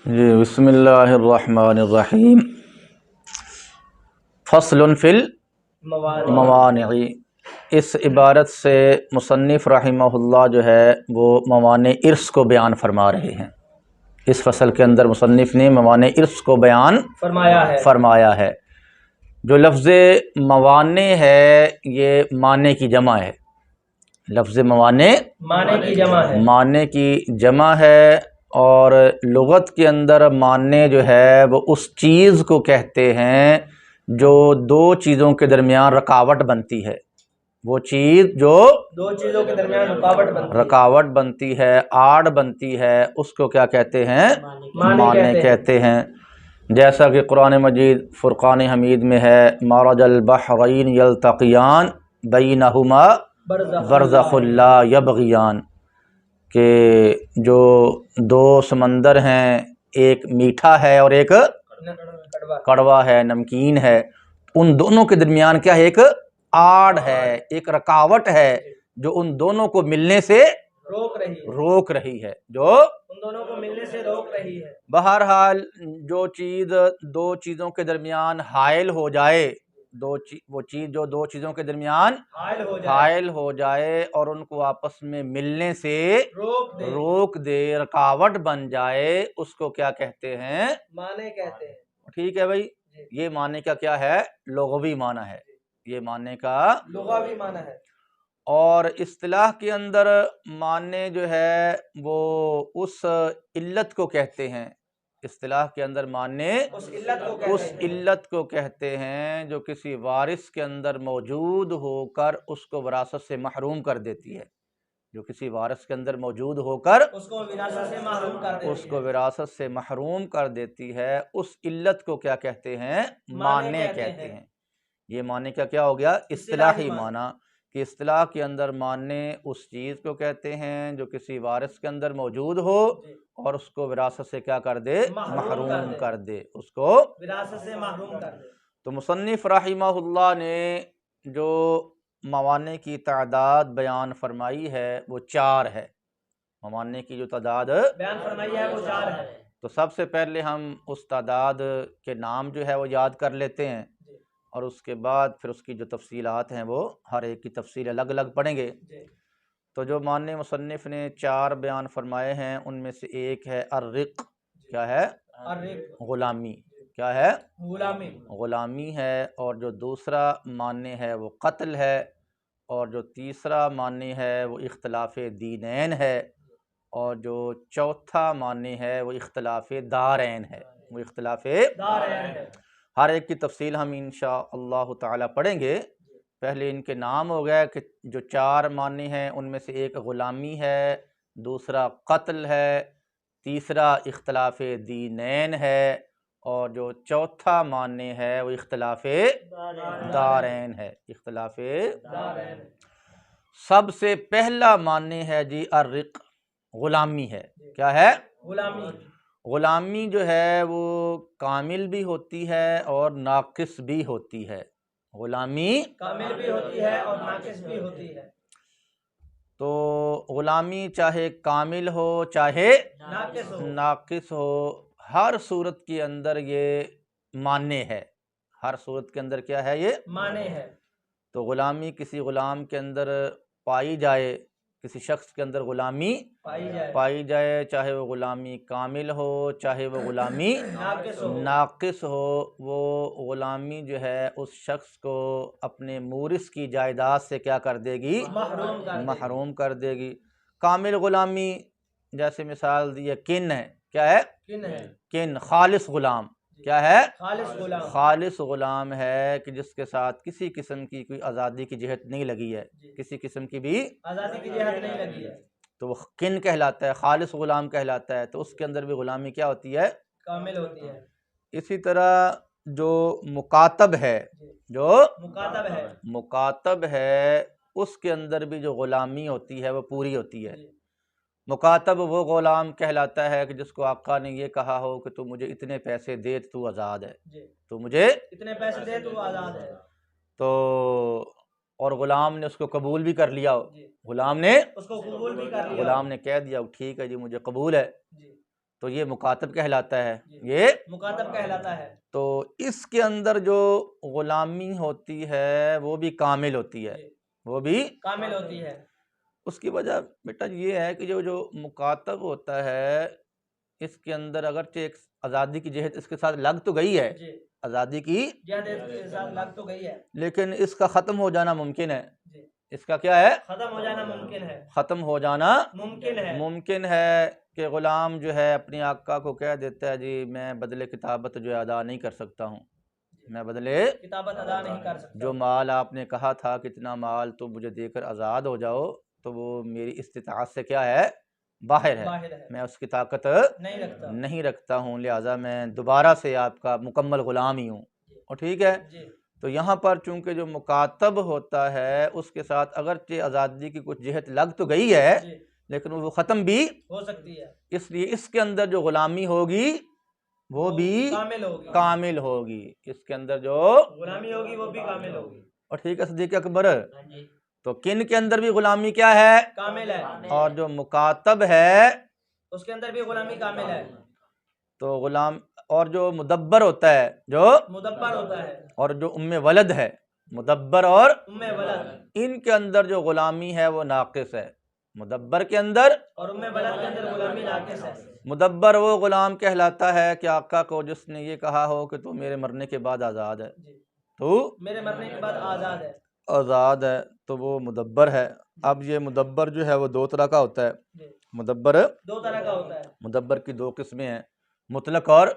جی بسم اللہ الرحمن الرحیم۔ فصل فی الموانع، اس عبارت سے مصنف رحمہ اللہ جو ہے وہ موانع ارث کو بیان فرما رہے ہیں۔ اس فصل کے اندر مصنف نے موانع ارث کو بیان فرمایا ہے۔ جو لفظ موانع ہے یہ مانع کی جمع ہے۔ لفظ موانع مانع کی جمع ہے، اور لغت کے اندر مانع جو ہے وہ اس چیز کو کہتے ہیں جو دو چیزوں کے درمیان رکاوٹ بنتی ہے۔ وہ چیز جو دو چیزوں کے درمیان رکاوٹ بنتی ہے، آڑ بنتی ہے، اس کو کیا کہتے ہیں؟ مانع کہتے ہیں۔ جیسا کہ قرآن مجید فرقان حمید میں ہے، مرج البحرین یلتقیان بینہما برزخ لا یبغیان، کہ جو دو سمندر ہیں، ایک میٹھا ہے اور ایک کڑوا ہے، نمکین ہے، ان دونوں کے درمیان کیا ہے؟ ایک آڑ ہے، ایک رکاوٹ ہے جو ان دونوں کو ملنے سے روک رہی ہے، جو ان دونوں کو ملنے سے روک رہی ہے۔ بہرحال جو چیز دو چیزوں کے درمیان حائل ہو جائے، وہ چیز جو دو چیزوں کے درمیان حائل ہو جائے اور ان کو آپس میں ملنے سے روک دے، رکاوٹ بن جائے، اس کو کیا کہتے ہیں؟ مانع کہتے ہیں۔ ٹھیک ہے بھائی، یہ معنی کا کیا ہے؟ لغوی معنی ہے، یہ معنی کا لغوی معنی ہے۔ اور اصطلاح کے اندر معنی جو ہے وہ اس علت کو کہتے ہیں۔ اصطلاح کے اندر معنی اس علت کو کہتے ہیں جو کسی وارث کے اندر موجود ہو کر اس کو وراثت سے محروم کر دیتی ہے، جو کسی وارث کے اندر موجود ہو کر اس کو وراثت سے محروم کر دیتی ہے، اس علت کو کیا کہتے ہیں؟ معنی کہتے ہیں۔ یہ معنی کا کیا ہو گیا؟ اصطلاحی معنی، کہ اصطلاح کے اندر معنی اس چیز کو کہتے ہیں جو کسی وارث کے اندر موجود ہو اور اس کو وراثت سے کیا کر دے؟ محروم کر دے، اس کو وراثت سے محروم کر دے۔ تو مصنف رحمہ اللہ نے جو موانع کی تعداد بیان فرمائی ہے وہ 4 ہے۔ موانع کی جو تعداد بیان فرمائی ہے وہ 4 ہے۔ تو سب سے پہلے ہم اس تعداد کے نام جو ہے وہ یاد کر لیتے ہیں، اور اس کے بعد پھر اس کی جو تفصیلات ہیں وہ ہر ایک کی تفصیل الگ الگ پڑھیں گے۔ تو جو معنی مصنف نے 4 بیان فرمائے ہیں ان میں سے ایک ہے الرق۔ کیا ہے؟ غلامی۔ کیا ہے؟ غلامی ہے۔ اور جو دوسرا معنی ہے وہ قتل ہے، اور جو تیسرا معنی ہے وہ اختلاف دینین ہے، اور جو چوتھا معنی ہے وہ اختلاف دارین ہے۔ وہ اختلاف دارین ہے۔ ہر ایک کی تفصیل ہم انشاءاللہ تعالی پڑھیں گے۔ پہلے ان کے نام ہو گیا کہ جو 4 معنی ہیں ان میں سے ایک غلامی ہے، دوسرا قتل ہے، تیسرا اختلاف دینین ہے، اور جو چوتھا معنی ہے وہ اختلاف دارین ہے۔ اختلاف دارین۔ سب سے پہلا معنی ہے جی الرق، غلامی ہے۔ کیا ہے؟ غلامی جو ہے وہ کامل بھی ہوتی ہے اور ناقص بھی ہوتی ہے۔ غلامی کامل بھی ہوتی ہے اور ناقص بھی ہوتی ہے۔ تو غلامی چاہے کامل ہو چاہے ناقص ہو، ہر صورت کے اندر یہ مانع ہے۔ ہر صورت کے اندر کیا ہے؟ یہ مانع ہے۔ تو غلامی کسی غلام کے اندر پائی جائے، کسی شخص کے اندر غلامی پائی جائے، چاہے وہ غلامی کامل ہو چاہے وہ غلامی ناقص ہو، وہ غلامی جو ہے اس شخص کو اپنے مورث کی جائیداد سے کیا کر دے گی؟ محروم کر دے گی۔ کامل غلامی جیسے مثال دی ہے کن ہے۔ کیا ہے؟ کن، خالص غلام۔ کیا ہے؟ خالص غلام ہے کہ جس کے ساتھ کسی قسم کی کوئی آزادی کی جہت نہیں لگی ہے، کسی قسم کی بھی آزادی کی جہت نہیں لگی ہے، تو وہ کن کہلاتا ہے، خالص غلام کہلاتا ہے۔ تو اس کے اندر بھی غلامی کیا ہوتی ہے؟ کامل ہوتی ہے۔ اسی طرح جو مکاتب ہے، جو مکاتب ہے اس کے اندر بھی جو غلامی ہوتی ہے وہ پوری ہوتی ہے۔ مکاتب وہ غلام کہلاتا ہے کہ جس کو آقا نے یہ کہا ہو کہ تو مجھے اتنے پیسے دے تو آزاد ہے، تو مجھے اتنے پیسے دے تو آزاد ہے، تو اور غلام نے اس کو قبول بھی کر لیا ہو، غلام نے اس کو قبول بھی کر لیا، غلام نے کہہ دیا ٹھیک ہے جی مجھے قبول ہے، تو یہ مکاتب کہلاتا ہے، یہ مکاتب کہلاتا ہے۔ تو اس کے اندر جو غلامی ہوتی ہے وہ بھی کامل ہوتی ہے، وہ بھی کامل ہوتی ہے۔ اس کی وجہ بیٹا یہ ہے کہ جو مکاتب ہوتا ہے اس کے اندر اگرچہ ایک آزادی کی جہت اس کے ساتھ لگ تو گئی ہے، جی آزادی کی جہت کے ساتھ لگ تو گئی ہے، لیکن اس کا ختم ہو جانا ممکن ہے۔ جی اس کا کیا ہے؟ ختم ہو جانا ممکن ہے، ختم ہو جانا ممکن ہے۔ ممکن ہے کہ غلام جو ہے اپنی آقا کو کہہ دیتا ہے جی میں بدلے کتابت جو ہے ادا نہیں کر سکتا ہوں، میں بدلے کتابت ادا نہیں کر سکتا۔ جو مال آپ نے کہا تھا کتنا مال تو مجھے دے کر آزاد ہو جاؤ، تو وہ میری استطاعت سے کیا ہے؟ باہر ہے، باہر ہے، میں اس کی طاقت نہیں رکھتا ہوں، لہٰذا میں دوبارہ سے آپ کا مکمل غلام ہی ہوں۔ اور ٹھیک ہے، جی تو یہاں پر چونکہ جو مکاتب ہوتا ہے اس کے ساتھ اگرچہ آزادی کی کچھ جہت لگ تو گئی ہے جی لیکن وہ ختم بھی ہو سکتی ہے، اس لیے اس کے اندر جو غلامی ہوگی وہ بھی کامل ہوگی، کامل ہوگی، اس کے اندر جو غلامی ہوگی وہ بھی کامل ہوگی۔ اور ٹھیک ہے صدیق اکبر، ہاں جی تو کن کے اندر بھی غلامی کیا ہے؟ کامل ہے، اور جو مکاتب ہے اس کے اندر بھی غلامی کامل ہے۔ تو غلام، اور جو مدبر ہوتا ہے، جو مدبر ہوتا ہے، اور جو ام ولد ہے، مدبر اور ام ولد، ان کے اندر جو غلامی ہے وہ ناقص ہے۔ مدبر کے اندر اور ام ولد کے اندر غلامی ناقص ہے۔ مدبر وہ غلام کہلاتا ہے کہ آقا کو جس نے یہ کہا ہو کہ تو میرے مرنے کے بعد آزاد ہے، جی تو میرے مرنے کے بعد آزاد ہے، آزاد ہے، تو وہ مدبر ہے۔ اب یہ مدبر جو ہے وہ دو طرح کا ہوتا ہے، جی مدبر دو طرح کا ہوتا ہے، مدبر کی دو قسمیں ہیں، مطلق اور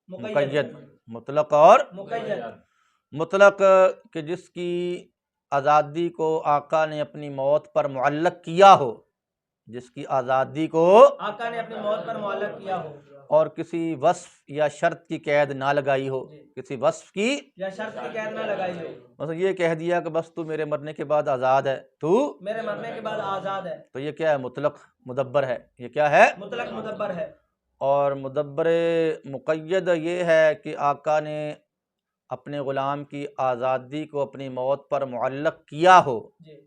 مقید، مقید۔ مطلق اور مقید، مطلق کہ جس کی آزادی کو آقا نے اپنی موت پر معلق کیا ہو، جس کی آزادی کو آقا نے اپنی موت پر معلق کیا ہو اور کسی وصف یا شرط کی قید نہ لگائی ہو، کسی وصف کی یا شرط کی قید نہ لگائی ہو، مثلا یہ کہہ دیا کہ بس تو میرے مرنے کے بعد آزاد ہے، تو میرے مرنے کے بعد آزاد ہے، تو یہ کیا ہے؟ مطلق مدبر ہے، یہ کیا ہے؟ مطلق مدبر ہے۔ اور مدبر مقید یہ ہے کہ آقا نے اپنے غلام کی آزادی کو اپنی موت پر معلق کیا ہو، جی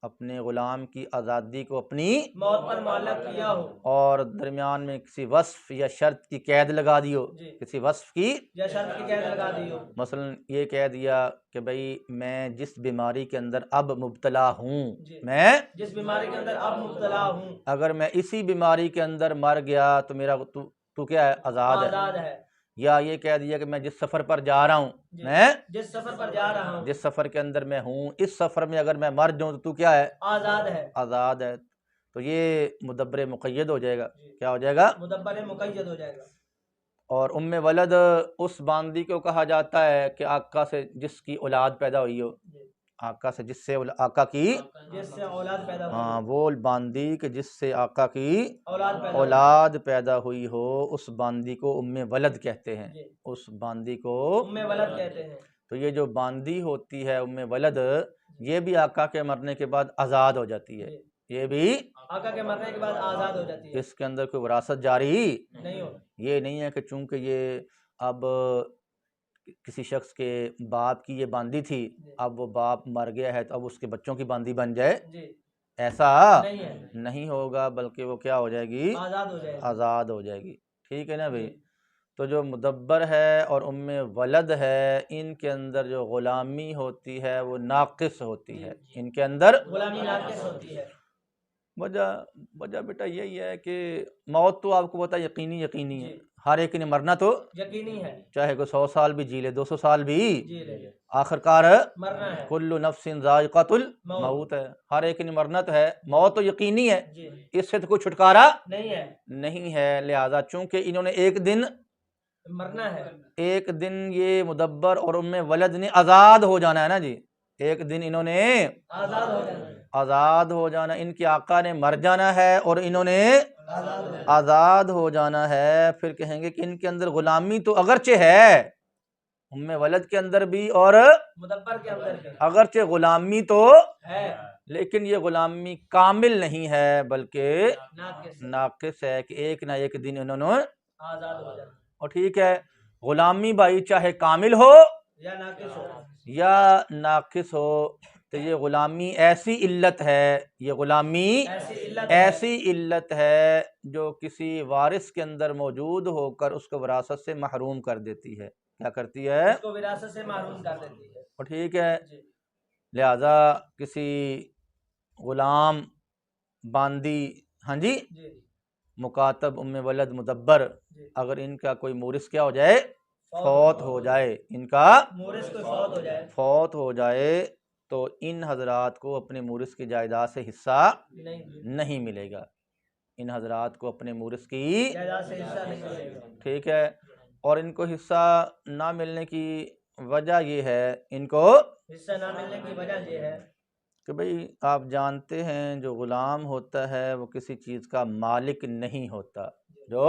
اپنے غلام کی آزادی کو اپنی موت پر معلق کیا ہو، اور درمیان میں کسی وصف یا شرط کی قید لگا دی ہو، جی کسی وصف کی یا شرط کی قید لگا دی ہو، مثلا یہ کہہ دیا کہ بھئی میں جس بیماری کے اندر اب مبتلا ہوں، جی میں جس بیماری کے اندر اب مبتلا ہوں، اگر میں اسی بیماری کے اندر مر گیا تو میرا تو کیا ہے؟ آزاد ہے۔ یا یہ کہہ دیا کہ میں جس سفر پر جا رہا ہوں، جی میں جس سفر پر جا رہا ہوں، جس سفر کے اندر میں ہوں اس سفر میں اگر میں مر جاؤں تو کیا ہے؟ آزاد ہے، آزاد ہے۔ تو یہ مدبر مقید ہو جائے گا، جی کیا ہو جائے گا؟ مدبر مقید ہو جائے گا۔ اور ام ولد اس باندی کو کہا جاتا ہے کہ آقا سے جس کی اولاد پیدا ہوئی ہو، جی آقا سے جس سے آقا کی جس سے اولاد پیدا ہوئی ہاں ہو، وہ باندی کہ جس سے آقا کی اولاد پیدا ہوئی، اولاد پیدا ہوئی ہو، اس باندی کو ام ولد کہتے ہیں، جی اس باندی کو۔ ام ولد کہتے ہیں۔ تو یہ جو باندی ہوتی ہے ام ولد، یہ بھی آقا کے مرنے کے بعد آزاد ہو جاتی ہے، جی یہ بھی آقا کے مرنے کے بعد آزاد ہو جاتی ہے، اس کے اندر کوئی وراثت جاری نہیں ہوتا، یہ نہیں ہے کہ چونکہ یہ اب کسی شخص کے باپ کی یہ باندی تھی، اب وہ باپ مر گیا ہے تو اب اس کے بچوں کی باندی بن جائے، جی ایسا نہیں ہے، نہیں ہوگا، بلکہ وہ کیا ہو جائے گی؟ آزاد ہو جائے گی۔ آزاد ہو جائے گی۔ ٹھیک ہے نا بھائی؟ جی تو جو مدبر ہے اور ام ولد ہے ان کے اندر جو غلامی ہوتی ہے وہ ناقص ہوتی ہے، ان کے اندر غلامی ناقص ہوتی ہے۔ وجہ بیٹا یہی ہے کہ موت تو آپ کو پتہ یقینی ہے، جی ہر ایک نے مرنا تو یقینی ہے، چاہے کوئی 100 سال بھی جی لے، 200 سال بھی، جی لے آخر کار مرنا ہے، کل نفس ذائقۃ الموت ہے، ہر ایک نے مرنا تو ہے، موت تو یقینی ہے، جی اس سے تو کوئی چھٹکارا نہیں ہے، نہیں ہے۔ لہذا چونکہ انہوں نے ایک دن یہ مدبر اور ام ولد نے آزاد ہو جانا ہے نا جی، ایک دن انہوں نے آزاد ہو جانا ہے، آزاد ہو جانا، ان کے آقا نے مر جانا ہے اور انہوں نے آزاد ہو جانا ہے۔ پھر کہیں گے کہ ان کے اندر غلامی تو اگرچہ ہے، ام ولد کے اندر بھی اور مدبر کے اندر بھی اگرچہ غلامی تو ہے، لیکن یہ غلامی کامل نہیں ہے بلکہ ناقص ناقص ہے کہ ایک نہ ایک دن انہوں نے آزاد ہو جانا اور ٹھیک ہے، غلامی بھائی چاہے کامل ہو یا ناقص ہو، یا ناقص ہو، تو یہ غلامی ایسی علت ہے، یہ غلامی ایسی علت ہے جو کسی وارث کے اندر موجود ہو کر اس کو وراثت سے محروم کر دیتی ہے۔ کیا کرتی ہے؟ اس کو وراثت سے محروم کر دیتی ہے۔ اور ٹھیک ہے، لہذا کسی غلام، باندی، ہاں جی، مکاتب، ام ولد، مدبر، اگر ان کا کوئی مورث کیا ہو جائے؟ فوت ہو جائے، ان کا مورث کوئی فوت ہو جائے، فوت ہو جائے تو ان حضرات کو اپنے مورث کی جائیداد سے حصہ نہیں ملے گا، ان حضرات کو اپنے مورث کی جائیداد سے حصہ نہیں ملے گا۔ ٹھیک ہے، اور ان کو حصہ نہ ملنے کی وجہ یہ ہے، ان کو حصہ نہ ملنے کی وجہ یہ ہے کہ بھئی آپ جانتے ہیں جو غلام ہوتا ہے وہ کسی چیز کا مالک نہیں ہوتا، جو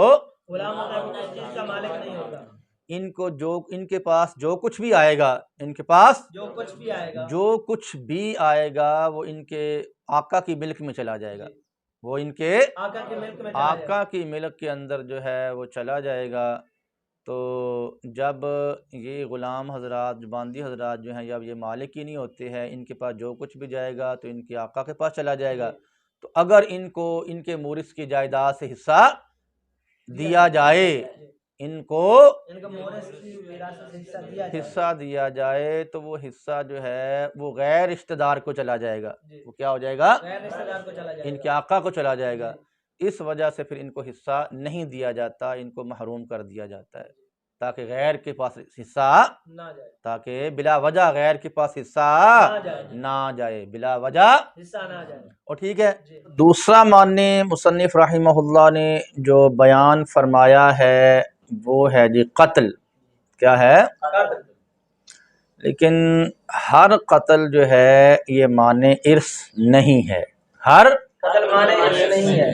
غلام ہوتا ہے وہ کسی چیز کا مالک نہیں ہوتا، ان کو جو ان کے پاس جو کچھ بھی آئے گا، ان کے پاس جو کچھ بھی آئے گا، جو کچھ بھی آئے گا وہ ان کے آقا کی ملک میں چلا جائے گا، وہ ان کے آقا کی ملک میں چلا جائے گا، آقا کی ملک کے اندر جو ہے وہ چلا جائے گا۔ تو جب یہ غلام حضرات، باندی حضرات جو ہیں، جب یہ مالک ہی نہیں ہوتے ہیں، ان کے پاس جو کچھ بھی جائے گا تو ان کے آقا کے پاس چلا جائے گا۔ تو اگر ان کو ان کے مورث کی جائیداد سے حصہ دیا جائے، ان کو مورث کی وراثت سے حصہ دیا جائے تو وہ حصہ جو ہے وہ غیر رشتہ دار کو چلا جائے گا، وہ کیا ہو جائے گا؟ غیر رشتہ دار کو چلا جائے ان گا، کے آقا کو چلا جائے گا۔ اس وجہ سے پھر ان کو حصہ نہیں دیا جاتا، ان کو محروم کر دیا جاتا ہے تاکہ غیر کے پاس حصہ نہ جائے، تاکہ بلا وجہ غیر کے پاس حصہ نہ جائے، بلا وجہ حصہ نہ جائے۔ اور ٹھیک ہے، دوسرا معنی مصنف رحمہ اللہ نے جو بیان فرمایا ہے وہ ہے جی قتل۔ کیا ہے؟ قتل۔ لیکن ہر قتل جو ہے یہ معنی ارث نہیں ہے، ہر قتل معنی ارث نہیں ہے۔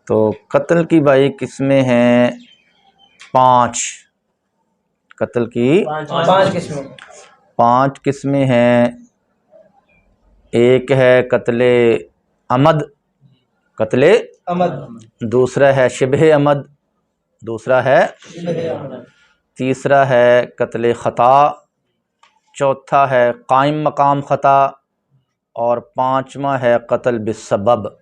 تو قتل کی بھائی قسمیں ہیں 5، قتل کی 5 قسمیں، 5 قسمیں ہیں۔ ایک ہے قتل عمد، قتل عمد، دوسرا ہے شبہ عمد، دوسرا ہے تیسرا ہے قتل خطا، چوتھا ہے قائم مقام خطا، اور 5واں ہے قتل بالسبب۔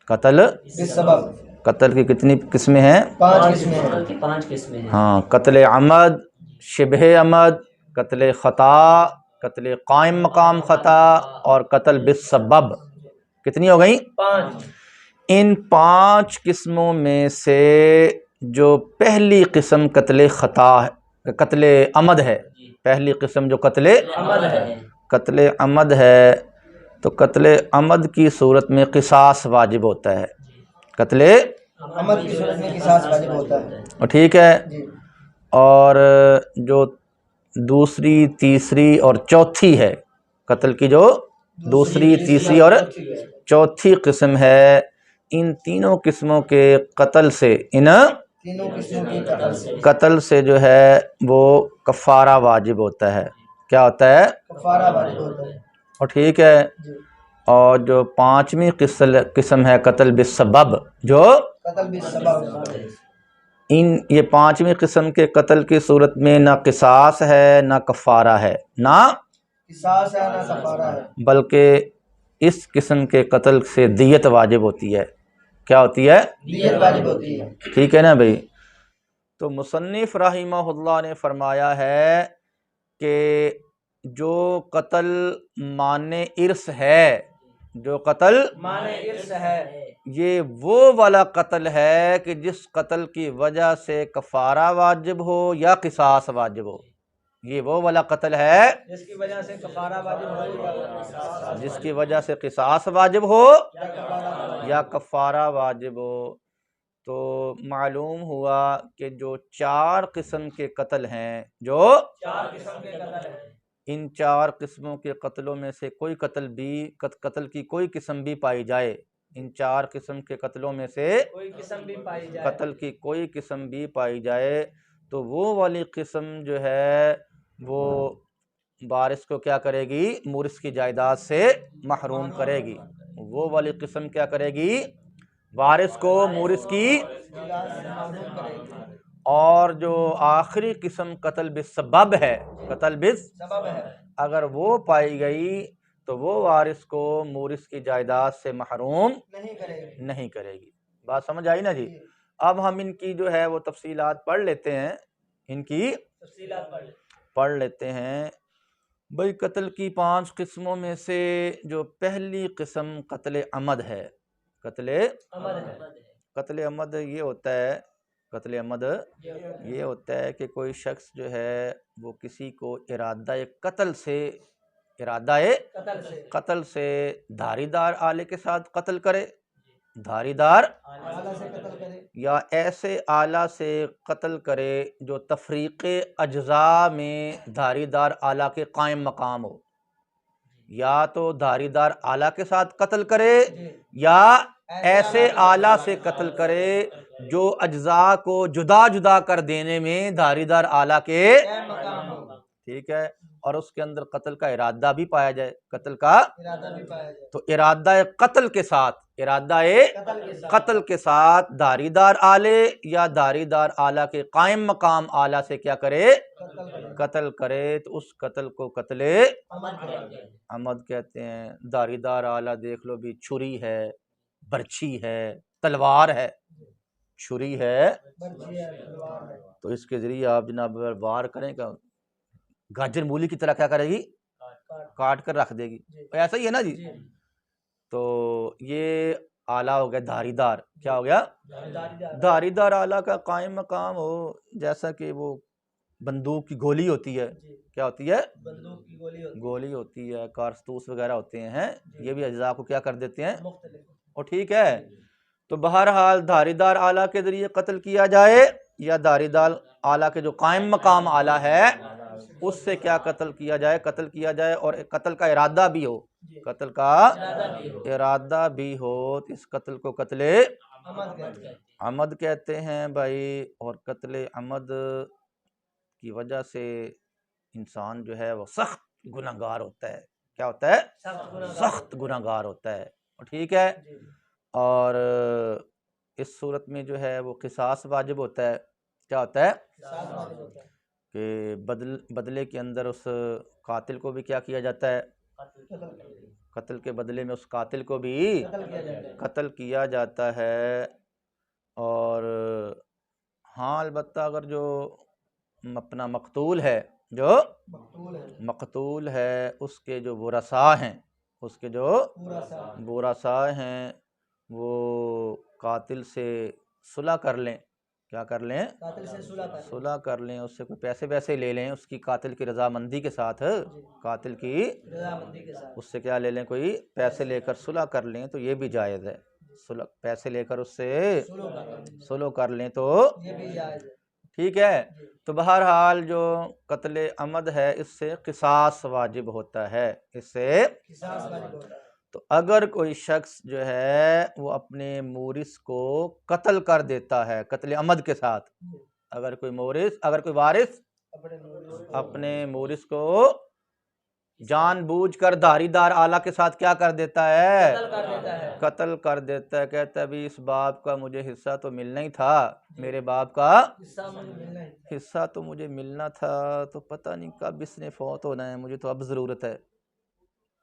قتل بالسبب، قتل کی کتنی قسمیں ہیں؟ 5 قسمیں ہیں۔ ہاں، قتل عمد، شبہ عمد، قتل خطا، قتل قائم مقام خطا اور قتل بالسبب۔ کتنی ہو گئیں؟ 5۔ ان 5 قسموں میں سے جو پہلی قسم قتل خطا ہے، قتل عمد ہے، پہلی قسم جو قتل عمد ہے، قتل عمد ہے، تو قتل عمد کی صورت میں قصاص واجب ہوتا ہے، قتل عمد کی صورت میں قصاص واجب ہوتا ہے، اور ٹھیک ہے۔ اور جو دوسری، تیسری اور چوتھی ہے، قتل کی جو دوسری، تیسری اور چوتھی قسم ہے، ان تینوں قسموں کے قتل سے، ان تینوں قسموں کے قتل سے جو ہے وہ کفارہ واجب ہوتا ہے۔ کیا ہوتا ہے؟ کفارہ واجب ہوتا ہے، اور ٹھیک ہے۔ اور جو 5ویں قسم ہے قتل بالسبب، جو قتل بالسبب، یہ 5ویں قسم کے قتل کی صورت میں نہ قصاص ہے نہ کفارہ ہے، نہ قصاص ہے نہ کفارہ ہے، بلکہ اس قسم کے قتل سے دیت واجب ہوتی ہے۔ کیا ہوتی ہے؟ دیت واجب ہوتی ہے۔ ٹھیک ہے نا بھائی؟ تو مصنف رحمہ اللہ نے فرمایا ہے کہ جو قتل معنی ارث ہے، جو قتل معنی ارث ہے، یہ وہ والا قتل ہے کہ جس قتل کی وجہ سے کفارہ واجب ہو یا قصاص واجب ہو، یہ وہ والا قتل ہے جس کی وجہ سے کفارہ واجب ہو، جس کی وجہ سے قصاص واجب ہو یا کفارہ واجب ہو۔ تو معلوم ہوا کہ جو 4 قسم کے قتل ہیں، جو 4 قسم کے قتل ہیں، ان 4 قسموں کے قتلوں میں سے کوئی قتل کی کوئی قسم بھی پائی جائے، ان 4 قسم کے قتلوں میں سے کوئی قسم بھی پائی جائے، قتل کی کوئی قسم بھی پائی جائے، تو وہ والی قسم جو ہے وہ وارث کو کیا کرے گی؟ مورث کی جائیداد سے محروم کرے گی۔ وہ والی قسم کیا کرے گی؟ وارث کو مورث کی، اور جو آخری قسم قتل بالسبب ہے، قتل بالسبب ہے، اگر وہ پائی گئی تو وہ وارث کو مورث کی جائیداد سے محروم نہیں کرے گی۔ بات سمجھ آئی نا جی؟ اب ہم ان کی جو ہے وہ تفصیلات پڑھ لیتے ہیں، ان کی تفصیلات پڑھ لیتے ہیں۔ بھئی قتل کی 5 قسموں میں سے جو پہلی قسم قتل عمد ہے، قتل عمد یہ ہوتا ہے، قتل عمد یہ ہوتا ہے کہ کوئی شخص جو ہے وہ کسی کو ارادہ قتل سے دھاری دار آلے کے ساتھ قتل کرے، دھاری دار یا ایسے آلہ سے قتل کرے جو تفریق اجزاء میں دھاری دار آلہ کے قائم مقام ہو، یا تو دھاری دار آلہ کے ساتھ قتل کرے یا ایسے آلہ سے قتل کرے جو اجزاء کو جدا جدا کر دینے میں دھاری دار آلہ کے ٹھیک ہے، اور اس کے اندر قتل کا ارادہ بھی پایا جائے، قتل کا تو ارادہ قتل کے ساتھ دھاری دار آلے یا دھاری دار آلہ کے قائم مقام آلہ سے کیا کرے؟ قتل کرے، تو اس قتل کو قتل عمد کہتے ہیں۔ دھاری دار آلہ دیکھ لو بھی، چھری ہے، برچھی ہے، تلوار ہے، چھری ہے تو اس کے ذریعے آپ جناب وار کریں گا، گاجر مولی کی طرح کیا کرے گی؟ کاٹ کر رکھ دے گی، ایسا ہی ہے نا جی؟ تو یہ آلہ ہو گیا دھاری دار، کیا ہو گیا؟ دھاری دار آلہ کا قائم مقام ہو، جیسا کہ وہ بندوق کی گولی ہوتی ہے، کیا ہوتی ہے؟ گولی ہوتی ہے، کارتوس وغیرہ ہوتے ہیں، یہ بھی اجزاء کو کیا کر دیتے ہیں؟ اور ٹھیک ہے، تو بہرحال دھاری دار آلہ کے ذریعے قتل کیا جائے یا دھاری دار آلہ کے جو قائم مقام آلہ ہے اس سے کیا قتل کیا جائے اور قتل کا ارادہ بھی ہو، تو اس قتل کو قتل عمد کہتے ہیں بھائی۔ اور قتل عمد کی وجہ سے انسان جو ہے وہ سخت گنہگار ہوتا ہے، کیا ہوتا ہے؟ سخت گنہگار ہوتا ہے، ٹھیک ہے۔ اور اس صورت میں جو ہے وہ قصاص واجب ہوتا ہے، کیا ہوتا ہے؟ کہ بدلے کے اندر اس قاتل کو بھی کیا کیا جاتا ہے؟ قتل کے بدلے میں اس قاتل کو بھی قتل کیا جاتا ہے۔ اور ہاں البتہ اگر جو اپنا مقتول ہے اس کے جو ورثاء ہیں وہ قاتل سے صلح کر لیں، کیا کر لیں؟ صلح کر لیں، اس سے کوئی پیسے لے لیں، اس کی قاتل کی رضامندی کے ساتھ، اس سے کیا لے لیں؟ کوئی پیسے لے کر صلح کر لیں تو یہ بھی جائز ہے، پیسے لے کر اس سے صلح کر لیں تو ٹھیک ہے۔ تو بہرحال جو قتل عمد ہے اس سے قصاص واجب ہوتا ہے، تو اگر کوئی شخص جو ہے وہ اپنے مورث کو قتل کر دیتا ہے قتل عمد کے ساتھ، اگر کوئی وارث اپنے مورث کو جان بوجھ کر دھاری دار آلہ کے ساتھ کیا کر دیتا ہے؟ قتل کر دیتا ہے، کہتا ہے بھی اس باپ کا مجھے حصہ تو ملنا ہی تھا، میرے باپ کا حصہ تو مجھے ملنا تھا، تو پتہ نہیں کب اس نے فوت ہونا ہے، مجھے تو اب ضرورت ہے،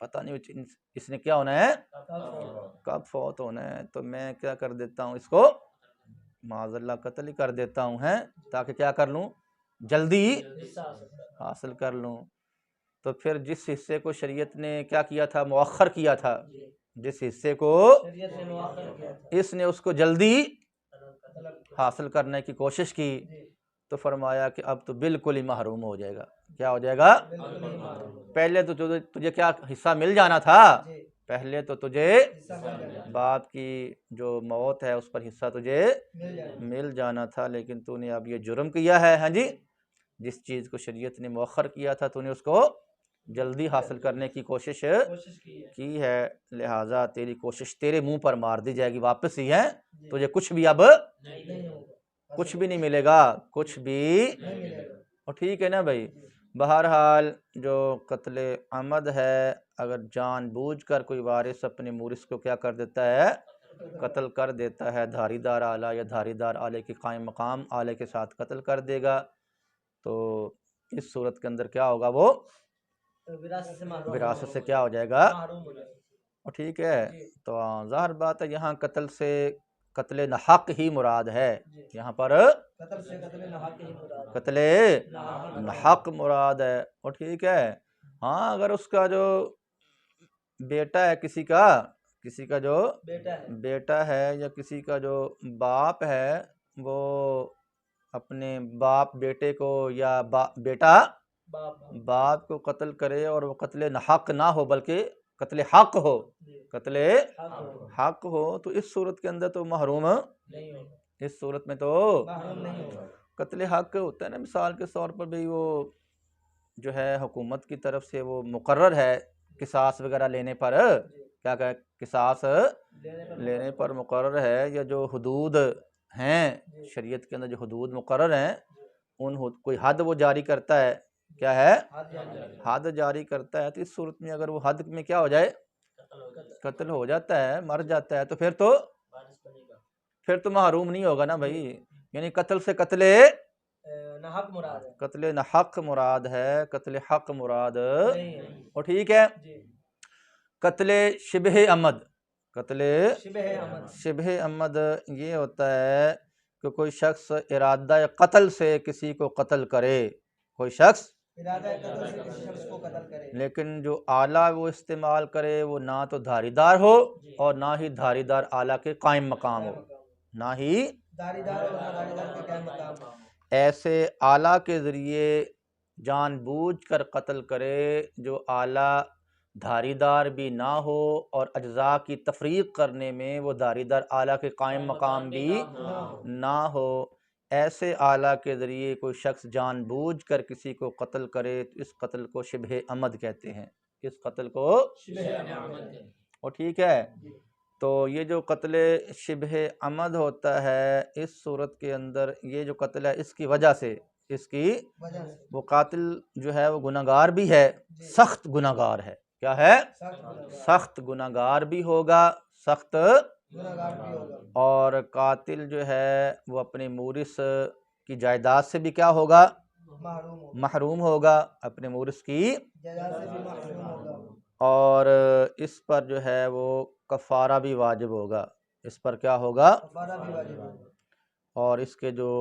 پتہ نہیں اس نے کیا ہونا ہے، کب فوت ہونا ہے، تو میں کیا کر دیتا ہوں، اس کو معاذ اللہ قتل ہی کر دیتا ہوں، تاکہ کیا کر لوں؟ جلدی حاصل کر لوں۔ تو پھر جس حصے کو شریعت نے کیا کیا تھا؟ مؤخر کیا تھا، جس حصے کو اس نے اس کو جلدی حاصل کرنے کی کوشش کی تو فرمایا کہ اب تو بالکل ہی محروم ہو جائے گا، کیا ہو جائے گا؟ پہلے تو تجھے کیا حصہ مل جانا تھا، پہلے تو تجھے باپ کی جو موت ہے اس پر حصہ تجھے مل جانا تھا، لیکن تو نے اب یہ جرم کیا ہے، ہاں جی، جس چیز کو شریعت نے مؤخر کیا تھا تو نے اس کو جلدی حاصل کرنے کی کوشش کی ہے، لہٰذا تیری کوشش تیرے منہ پر مار دی جائے گی، واپس ہی ہے، تجھے کچھ بھی اب کچھ بھی نہیں ملے گا، کچھ بھی، اور ٹھیک ہے نا بھائی۔ بہرحال جو قتل عمد ہے، اگر جان بوجھ کر کوئی وارث اپنے مورث کو کیا کر دیتا ہے؟ قتل کر دیتا ہے، دھاری دار آلہ یا دھاری دار آلے کی قائم مقام آلے کے ساتھ قتل کر دے گا، تو اس صورت کے اندر کیا ہوگا؟ وہ وراثت سے محروم وراثت سے کیا ہو جائے گا؟ محروم ہو جائے گا۔ اور ٹھیک ہے، جی تو ظاہر بات ہے یہاں قتل سے قتل نحق ہی مراد ہے، جی یہاں پر قتل سے قتل نحق ہی مراد قتل نحق نحق مراد ہے۔ اور ٹھیک ہے، ہاں اگر اس کا جو بیٹا ہے کسی کا جو بیٹا ہے بیٹا ہے یا کسی کا جو باپ ہے وہ اپنے باپ بیٹے کو یا بیٹا باپ باپ کو قتل کرے اور وہ قتل نحق نہ ہو بلکہ قتل حق ہو، جی قتل حق ہو حق ہو، تو اس صورت کے اندر تو محروم، نہیں ہو اس صورت میں تو محروم نہیں ہوگا۔ قتل حق ہوتا ہے نا، مثال کے طور پر بھی وہ جو ہے حکومت کی طرف سے وہ مقرر ہے قصاص وغیرہ لینے پر، کیا کہ قصاص لینے پر مقرر ہے، یا جو حدود ہیں شریعت کے اندر جو حدود مقرر ہیں ان کوئی حد وہ جاری کرتا ہے، کیا ہے حد جاری کرتا ہے، تو اس صورت میں اگر وہ حد میں کیا ہو جائے قتل ہو جاتا ہے، مر جاتا ہے، تو پھر تو محروم نہیں ہوگا نا بھائی، یعنی قتل سے قتل نحق مراد ہے قتل نحق مراد ہے، قتل حق مراد نہیں ہے۔ اور ٹھیک ہے، جی قتل شبہ عمد، قتل شبہ عمد شبہ عمد یہ ہوتا ہے کہ کوئی شخص ارادہ قتل سے کسی کو قتل کرے، کوئی شخص ارادہ قتل سے کسی شخص کو قتل کرے لیکن جو آلہ وہ استعمال کرے وہ نہ تو دھاری دار ہو اور نہ ہی دھاری دار آلہ کے قائم مقام ہو، نہ ہی داری دار اور نہ داری دار کے قائم مقام ایسے آلہ کے ذریعے جان بوجھ کر قتل کرے جو آلہ دھاری دار بھی نہ ہو اور اجزاء کی تفریق کرنے میں وہ دھاری دار آلہ کے قائم مقام بھی نہ ہو، ایسے آلہ کے ذریعے کوئی شخص جان بوجھ کر کسی کو قتل کرے تو اس قتل کو شبہ عمد کہتے ہیں، اس قتل کو اور ٹھیک ہے، تو یہ جو قتل شبہ عمد ہوتا ہے اس صورت کے اندر یہ جو قتل ہے اس کی وجہ سے اس کی وجہ سے وہ قاتل جو ہے وہ گناہگار بھی ہے، سخت گناہگار ہے، کیا ہے سخت گناہگار بھی ہوگا، سخت گناہگار بھی ہوگا اور قاتل جو ہے وہ اپنے مورث کی جائیداد سے بھی کیا ہوگا محروم ہوگا محروم ہوگا، اپنے مورث کی جزا سے بھی محروم ہوگا اور اس پر جو ہے وہ کفارہ بھی واجب ہوگا، اس پر کیا ہوگا کفارہ بھی واجب ہوگا اور اس کے جو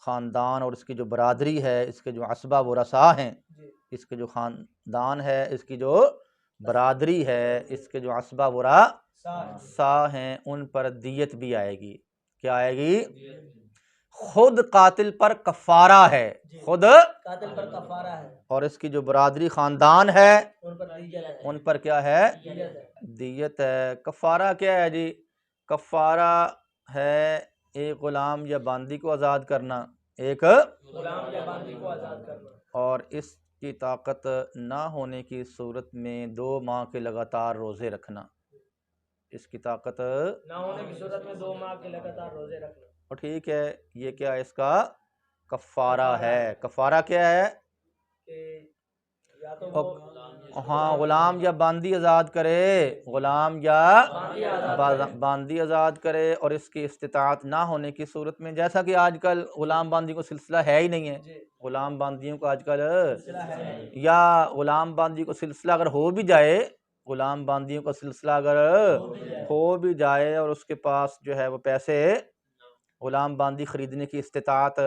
خاندان اور اس کی جو برادری ہے، اس کے جو عصبہ ورثاء ہیں، جی اس کے جو خاندان ہے، اس کی جو برادری ہے، اس کے جو عصبہ ورثاء ہیں ان پر دیت بھی آئے گی، کیا آئے گی خود قاتل پر کفارہ ہے، خود قاتل پر کفارہ ہے اور اس کی جو برادری خاندان ہے ان پر دیت ہے ان پر کیا ہے دیت ہے دیت ہے۔ کفارہ کیا ہے جی؟ کفارہ ہے ایک غلام یا باندی کو آزاد کرنا، ایک غلام یا باندی کو آزاد کرنا اور اس کی طاقت نہ ہونے کی صورت میں 2 ماہ کے لگاتار روزے رکھنا، اس کی طاقت نہ ہونے کی صورت میں 2 ماہ کے لگاتار روزے رکھنا اور ٹھیک ہے، یہ کیا اس کا کفارہ ہے۔ کفارہ کیا ہے کہ یا تو وہ ہاں غلام یا باندی آزاد کرے، غلام یا باندی آزاد کرے اور اس کی استطاعت نہ ہونے کی صورت میں، جیسا کہ آج کل غلام باندی کو سلسلہ ہے ہی نہیں ہے، غلام باندیوں کو آج کل یا غلام باندی کو سلسلہ اگر ہو بھی جائے، غلام باندیوں کا سلسلہ اگر ہو بھی جائے اور اس کے پاس جو ہے وہ پیسے غلام باندی خریدنے کی استطاعت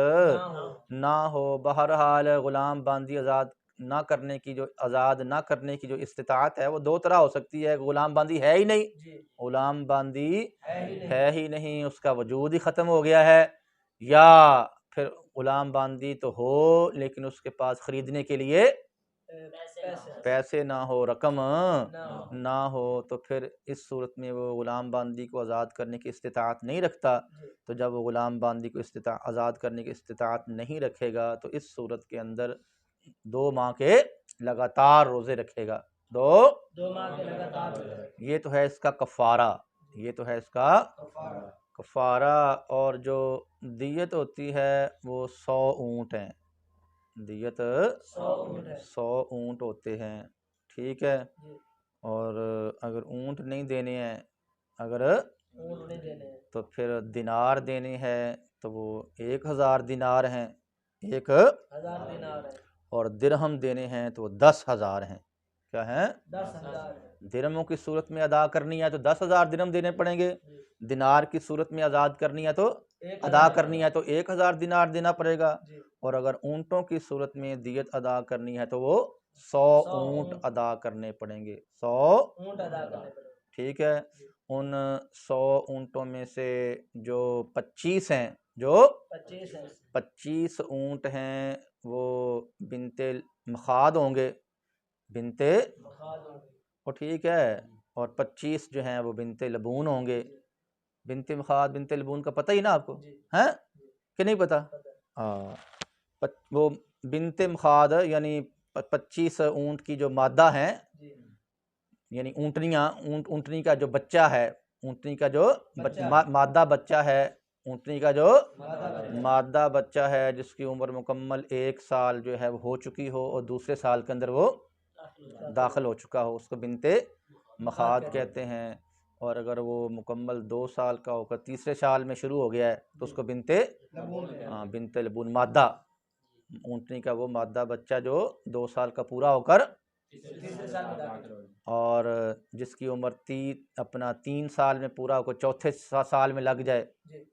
نہ ہو، بہرحال غلام باندی آزاد نہ کرنے کی جو استطاعت ہے وہ 2 طرح ہو سکتی ہے، غلام باندی ہے ہی نہیں، غلام باندی ہے ہی نہیں، اس کا وجود ہی ختم ہو گیا ہے، یا پھر غلام باندی تو ہو لیکن اس کے پاس خریدنے کے لیے پیسے نہ ہو، رقم نہ ہو، تو پھر اس صورت میں وہ غلام باندی کو آزاد کرنے کی استطاعت نہیں رکھتا، تو جب وہ غلام باندی کو آزاد کرنے کی استطاعت نہیں رکھے گا تو اس صورت کے اندر 2 ماہ کے لگاتار روزے رکھے گا، 2 ماہ کے لگاتار یہ تو ہے اس کا کفارہ، یہ تو ہے اس کا کفارہ اور جو دیت ہوتی ہے وہ 100 اونٹ ہیں، دیت 100 اونٹ ہوتے ہیں، ٹھیک ہے، اور اگر اونٹ نہیں دینے ہیں تو پھر دینار دینے ہیں تو وہ 1000 دینار ہیں، 1000 اور درہم دینے ہیں تو وہ 10,000 ہیں، کیا ہیں؟ 10,000 درہموں کی صورت میں ادا کرنی ہے تو 10,000 درہم دینے پڑیں گے، دینار کی صورت میں آزاد کرنی ہے تو ادا کرنی ہے تو 1,000 دینار دینا پڑے گا، اور اگر اونٹوں کی صورت میں دیت ادا کرنی ہے تو وہ 100 اونٹ ادا کرنے پڑیں گے، 100 اونٹ ادا کرنے پڑے گا۔ ٹھیک ہے، ان 100 اونٹوں میں سے جو 25 ہیں، جو 25 اونٹ ہیں وہ بنت مخاض ہوں گے، بنت وہ ٹھیک ہے، اور 25 جو ہیں وہ بنت لبون ہوں گے۔ بنت مخاض بنت لبون کا پتہ ہی نا آپ کو ہے کہ نہیں پتہ؟ وہ بنت مخاض یعنی 25 اونٹ کی جو مادہ ہیں، یعنی اونٹنی کا جو بچہ ہے، اونٹنی کا جو مادہ بچہ ہے، اونٹنی کا جو مادہ بچہ ہے جس کی عمر مکمل 1 سال جو ہے وہ ہو چکی ہو اور دوسرے سال کے اندر وہ داخل ہو چکا ہو، اس کو بنت مخاض کہتے ہیں، اور اگر وہ مکمل 2 سال کا ہو کر تیسرے سال میں شروع ہو گیا ہے تو اس کو بنت لبون، مادہ اونٹنی کا وہ مادہ بچہ جو 2 سال کا پورا ہو کر اور جس کی عمر 3 سال میں پورا ہو کر چوتھے سال میں لگ جائے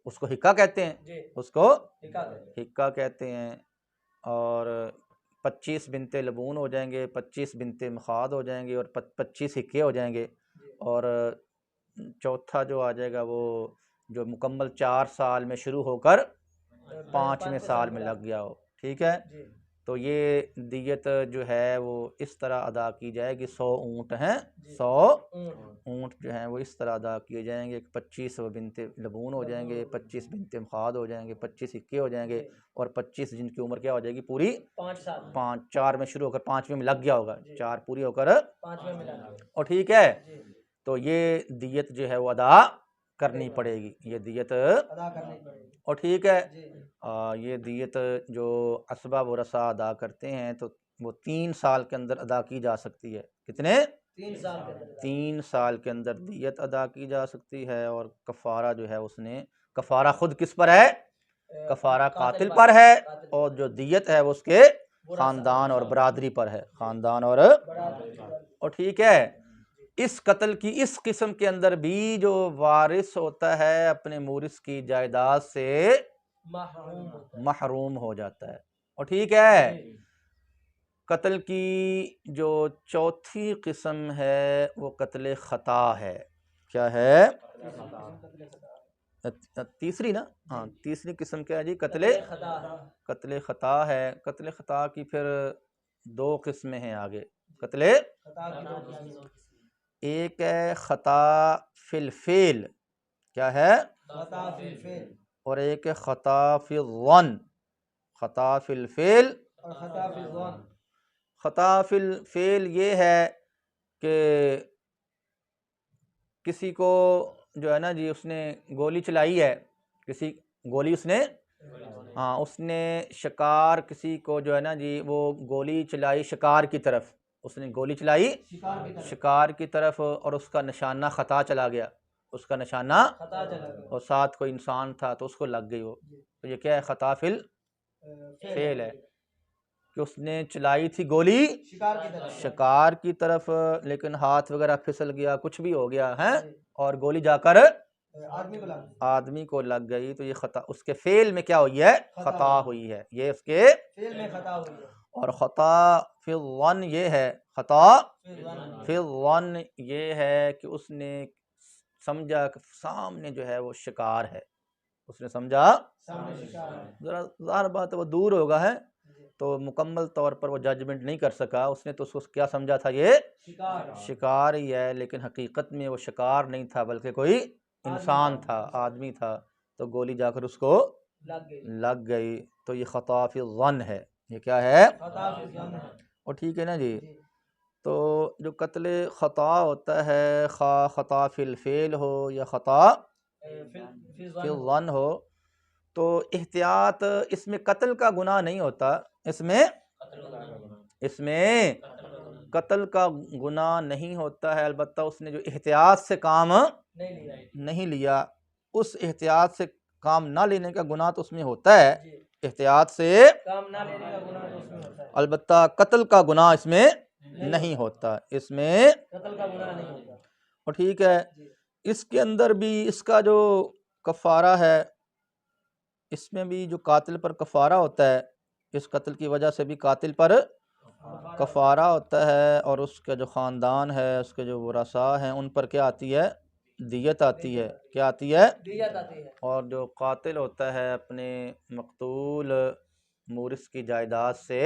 اس کو حقہ کہتے ہیں، اس کو حقہ کہتے ہیں، اور 25 بنت لبون ہو جائیں گے، 25 بنت مخاض ہو جائیں گے، اور 25 حقے ہو جائیں گے، اور چوتھا جو آ جائے گا وہ جو مکمل 4 سال میں شروع ہو کر 5ویں سال میں لگ گیا ہو، ٹھیک ہے۔ تو یہ دیت جو ہے وہ اس طرح ادا کی جائے گی، 100 اونٹ ہیں، 100 اونٹ جو ہیں وہ اس طرح ادا کیے جائیں گے، 25 بنت لبون ہو جائیں گے، 25 بنت مخاض ہو جائیں گے، 25 حقے ہو جائیں گے، اور 25 جن کی عمر کیا ہو جائے گی پوری 4 میں شروع ہو کر 5ویں میں لگ گیا ہوگا، 4 پوری ہو کر 5ویں میں لگ، اور ٹھیک ہے۔ تو یہ دیت جو ہے وہ ادا کرنی پڑے گی، یہ دیت ادا کرنی پڑے گی، اور ٹھیک ہے۔ یہ دیت جو اسباب ورثہ ادا کرتے ہیں تو وہ 3 سال کے اندر ادا کی جا سکتی ہے، کتنے؟ 3 سال کے اندر دیت ادا کی جا سکتی ہے، اور کفارہ جو ہے اس نے، کفارہ خود کس پر ہے؟ کفارہ قاتل پر ہے، اور جو دیت ہے وہ اس کے خاندان اور برادری پر ہے، خاندان اور ٹھیک ہے۔ اس قتل کی اس قسم کے اندر بھی جو وارث ہوتا ہے اپنے مورث کی جائیداد سے محروم ہو جاتا ہے، اور ٹھیک ہے۔ قتل کی جو چوتھی قسم ہے وہ قتل خطا ہے، کیا ہے؟ تیسری نا، ہاں تیسری قسم کیا ہے جی؟ قتل خطا ہے۔ قتل خطا کی پھر 2 قسمیں ہیں آگے، قتل ایک ہے خطا فی الفعل، کیا ہے؟ اور ایک ہے خطا فی الظن، خطا فی الفعل اور خطا فی الفعل یہ ہے کہ کسی کو جو ہے نا جی اس نے گولی چلائی ہے، کسی گولی اس نے اس نے شکار کسی کو جو ہے نا جی وہ گولی چلائی شکار کی طرف، اس نے گولی چلائی شکار کی طرف اور اس کا نشانہ خطا چلا گیا، اس کا نشانہ اور ساتھ کوئی انسان تھا تو اس کو لگ گئی وہ، تو یہ کیا ہے؟ خطا فی الفعل ہے کہ اس نے چلائی تھی گولی شکار کی طرف، لیکن ہاتھ وغیرہ پھسل گیا، کچھ بھی ہو گیا ہے، اور گولی جا کر آدمی کو لگ گئی، تو یہ خطا اس کے فعل میں کیا ہوئی ہے؟ خطا ہوئی ہے، یہ اس کے فعل میں خطا ہوئی ہے۔ اور خطا فی الظن یہ ہے، خطا فی الظن یہ ہے کہ اس نے سمجھا کہ سامنے جو ہے وہ شکار ہے، اس نے سمجھا ذرا ظاہر بات ہے وہ دور ہوگا ہے تو مکمل طور پر وہ ججمنٹ نہیں کر سکا، اس نے تو اس کو کیا سمجھا تھا؟ یہ شکار ہی ہے، لیکن حقیقت میں وہ شکار نہیں تھا بلکہ کوئی انسان تھا، آدمی تھا، تو گولی جا کر اس کو لگ گئی، تو یہ خطا فی الظن ہے، یہ کیا ہے؟ اور ٹھیک ہے نا جی۔ تو جو قتل خطا ہوتا ہے، خواہ خطا فی الفعل ہو یا خطا فی الظن ہو، تو احتیاط اس میں قتل کا گناہ نہیں ہوتا، اس میں قتل کا گناہ نہیں ہوتا ہے، البتہ اس نے جو احتیاط سے کام نہیں لیا، اس احتیاط سے کام نہ لینے کا گناہ تو اس میں ہوتا ہے، احتیاط سے کام نہ لینے کا گناہ تو اس میں ہوتا ہے، البتہ قتل کا گناہ اس میں نہیں ہوتا، اس میں قتل کا گناہ نہیں ہوتا۔ اور ٹھیک ہے، اس کے اندر بھی اس کا جو کفارہ ہے، اس میں بھی جو قاتل پر کفارہ ہوتا ہے، اس قتل کی وجہ سے بھی قاتل پر کفارہ ہوتا ہے، اور اس کا جو خاندان ہے، اس کے جو ورثاء ہیں، ان پر کیا آتی ہے؟ دیت آتی ہے۔ کیا آتی ہے؟ دیت آتی ہے۔ اور جو قاتل ہوتا ہے اپنے مقتول مورث کی جائیداد سے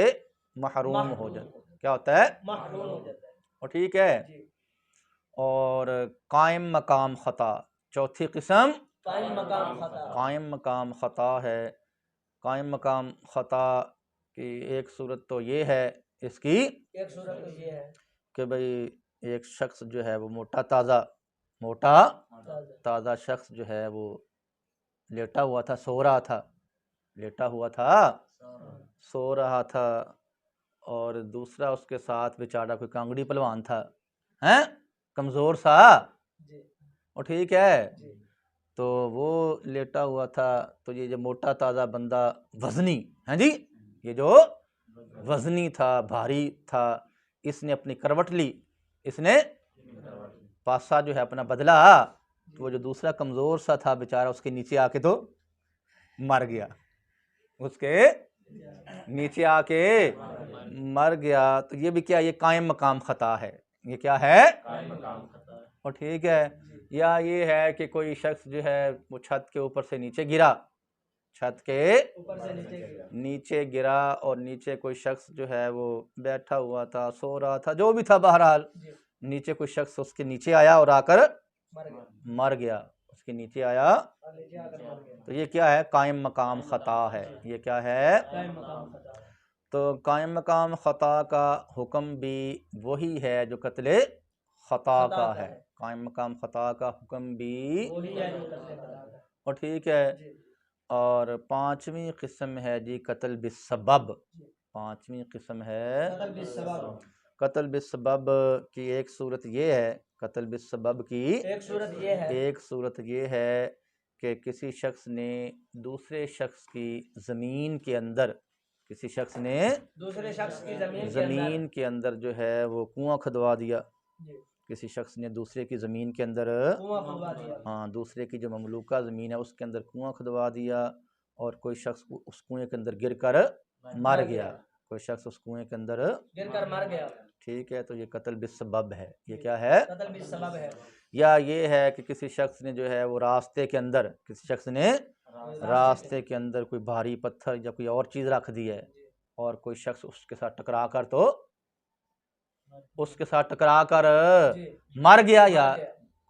محروم ہو جاتا ہے۔ کیا ہوتا ہے؟ محروم ہو جاتا ہے۔ اور ٹھیک ہے، جی۔ اور قائم مقام خطا، چوتھی قسم قائم مقام خطا۔ قائم مقام خطا ہے۔ قائم مقام خطا کی ایک صورت تو یہ ہے اس کی ایک صورت تو یہ ہے کہ بھئی ایک شخص جو ہے وہ موٹا تازہ شخص جو ہے وہ لیٹا ہوا تھا، سو رہا تھا، اور دوسرا اس کے ساتھ بیچارہ کوئی کانگڑی پلوان تھا، کمزور سا، جی۔ اور ٹھیک ہے، جی۔ تو وہ لیٹا ہوا تھا، تو یہ جو موٹا تازہ بندہ وزنی، ہاں جی، یہ جو وزنی تھا، بھاری تھا، اس نے اپنی کروٹ لی، اس نے پاسا جو ہے اپنا بدلا، تو وہ جو دوسرا کمزور سا تھا بیچارہ، اس کے نیچے آ کے تو مر گیا، اس کے نیچے آ کے مر گیا۔ تو یہ بھی کیا، یہ قائم مقام خطا ہے، یہ کیا ہے؟ اور ٹھیک ہے، یا یہ ہے کہ کوئی شخص جو ہے وہ چھت کے اوپر سے نیچے گرا، چھت کے اوپر سے نیچے گرا، اور نیچے کوئی شخص جو ہے وہ بیٹھا ہوا تھا، سو رہا تھا، جو بھی تھا، بہرحال نیچے کوئی شخص اس کے نیچے آیا اور آ کر مر گیا، اس کے نیچے آیا، تو یہ کیا ہے؟ قائم مقام خطا ہے۔ یہ کیا ہے؟ قائم مقام خطا۔ تو قائم مقام خطا کا حکم بھی وہی ہے جو قتل خطا کا ہے، قائم مقام خطا کا حکم بھی وہی ہے جو قتل خطا کا۔ اور ٹھیک ہے، اور پانچویں قسم ہے جی قتل بالسبب۔ پانچویں قسم ہے قتل بالسبب۔ قتل بالسبب کی ایک صورت یہ ہے، قتل بالسبب کی ایک صورت یہ ہے کہ کسی شخص نے دوسرے شخص کی زمین کے اندر، کسی شخص نے دوسرے شخص کی زمین کے اندر جو ہے وہ کنواں کھدوا دیا، جی۔ کسی شخص نے دوسرے کی زمین کے اندر کنواں کھدوا دیا۔ ہاں، دوسرے کی جو مملوکہ زمین ہے اس کے اندر کنواں کھدوا دیا، اور کوئی شخص اس کنویں کے اندر گر کر مر گیا، کوئی شخص اس کنویں کے اندر گر کر مر گیا، ٹھیک ہے، تو یہ قتل بالسبب ہے۔ یہ کیا ہے؟ قتل بالسبب ہے۔ یا یہ ہے کہ کسی شخص نے جو ہے وہ راستے کے اندر، کسی شخص نے راستے کے اندر کوئی بھاری پتھر یا کوئی اور چیز رکھ دی ہے، اور کوئی شخص اس کے ساتھ ٹکرا کر تو اس کے ساتھ ٹکرا کر مر گیا، یا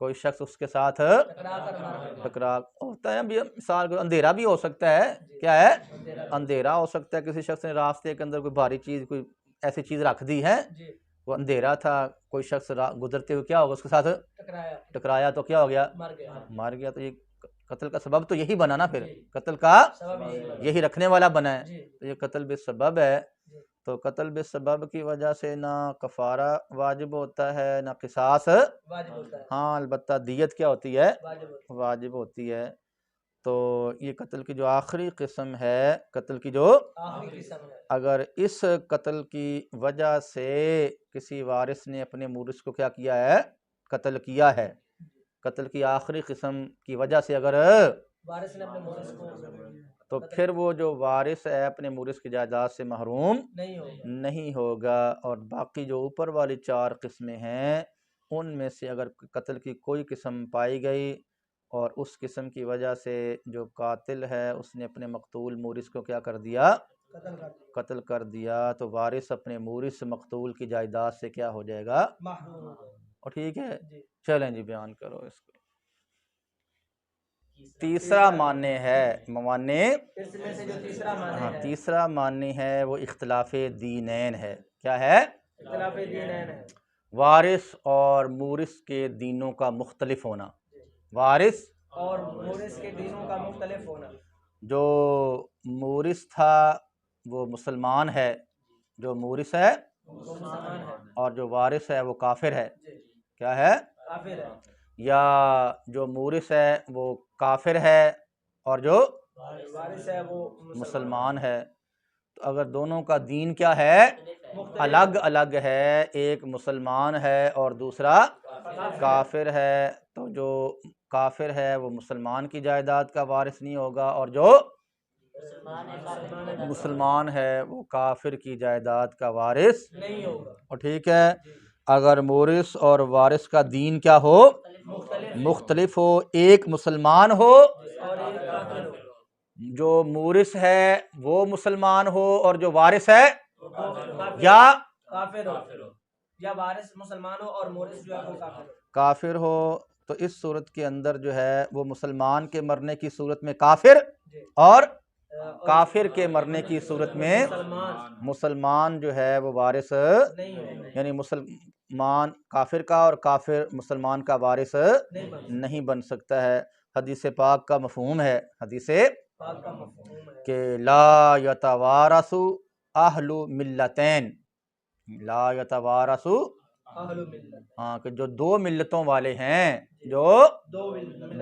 کوئی شخص اس کے ساتھ ٹکرا ہوتا ہے، مثال کو اندھیرا بھی ہو سکتا ہے، کیا ہے؟ اندھیرا ہو سکتا ہے، کسی شخص نے راستے کے اندر کوئی بھاری چیز، کوئی ایسی چیز رکھ دی ہے، وہ اندھیرا تھا، کوئی شخص گزرتے ہوئے کیا ہوگا، اس کے ساتھ ٹکرایا تو کیا ہو گیا؟ مر گیا۔ تو یہ قتل کا سبب تو یہی بنا نا، پھر قتل کا یہی رکھنے والا بنا ہے، تو یہ قتل بالسبب ہے۔ تو قتل بالسبب کی وجہ سے نہ کفارہ واجب ہوتا ہے، نہ قصاص واجب ہوتا ہے، ہاں البتہ دیت کیا ہوتی ہے؟ واجب ہوتی ہے۔ تو یہ قتل کی جو آخری قسم ہے، قتل کی جو آخری قسم ہے، اگر اس قتل کی وجہ سے کسی وارث نے اپنے مورث کو کیا کیا ہے؟ قتل کیا ہے، قتل کی آخری قسم کی وجہ سے اگر وارث نے اپنے مورث کو، تو پھر وہ جو وارث ہے اپنے مورث کی جائیداد سے محروم نہیں ہوگا، اور باقی جو اوپر والی چار قسمیں ہیں ان میں سے اگر قتل کی کوئی قسم پائی گئی اور اس قسم کی وجہ سے جو قاتل ہے اس نے اپنے مقتول مورث کو کیا کر دیا؟ قتل کر دیا، تو وارث اپنے مورث مقتول کی جائیداد سے کیا ہو جائے گا؟ اور ٹھیک ہے، چلیں جی بیان کرو اس کو۔ تیسرا معنی ہے تیسرا معنی ہے وہ اختلاف دینین ہے۔ کیا ہے؟ اختلاف دینین ہے، وارث اور مورث کے دینوں کا مختلف ہونا، وارث اور مورث کے دینوں کا مختلف ہونا، جو مورث تھا وہ مسلمان ہے، جو مورث ہے وہ مسلمان ہے، اور جو وارث ہے وہ کافر ہے۔ کیا ہے؟ کافر ہے، یا جو مورث ہے وہ کافر ہے اور جو وارث ہے وہ مسلمان ہے۔ تو اگر دونوں کا دین کیا ہے الگ الگ ہے، ایک مسلمان ہے اور دوسرا کافر ہے، تو جو کافر ہے وہ مسلمان کی جائیداد کا وارث نہیں ہوگا، اور جو مسلمان ہے وہ کافر کی جائیداد کا وارث نہیں ہوگا۔ اور ٹھیک ہے، اگر مورث اور وارث کا دین کیا ہو مختلف ہو، ایک مسلمان ہو اور ایک کافر ہو، جو مورث ہے وہ مسلمان ہو اور جو وارث ہے کافر یا کافر ہو، یا وارث مسلمان ہو اور مورث جو ہے وہ کافر ہو۔ کافر ہو، تو اس صورت کے اندر جو ہے وہ مسلمان کے مرنے کی صورت میں کافر اور کافر کے مرنے کی صورت میں مسلمان جو ہے وہ وارث نہیں ہوگا، یعنی مسلمان کافر کا اور کافر مسلمان کا وارث نہیں بن سکتا ہے۔ حدیث پاک کا مفہوم ہے، حدیث پاک کا مفہوم ہے کہ لا یتوارث اہل ملتین، لا یتوارث، اہل ملت، ہاں، کہ جو دو ملتوں والے ہیں، جو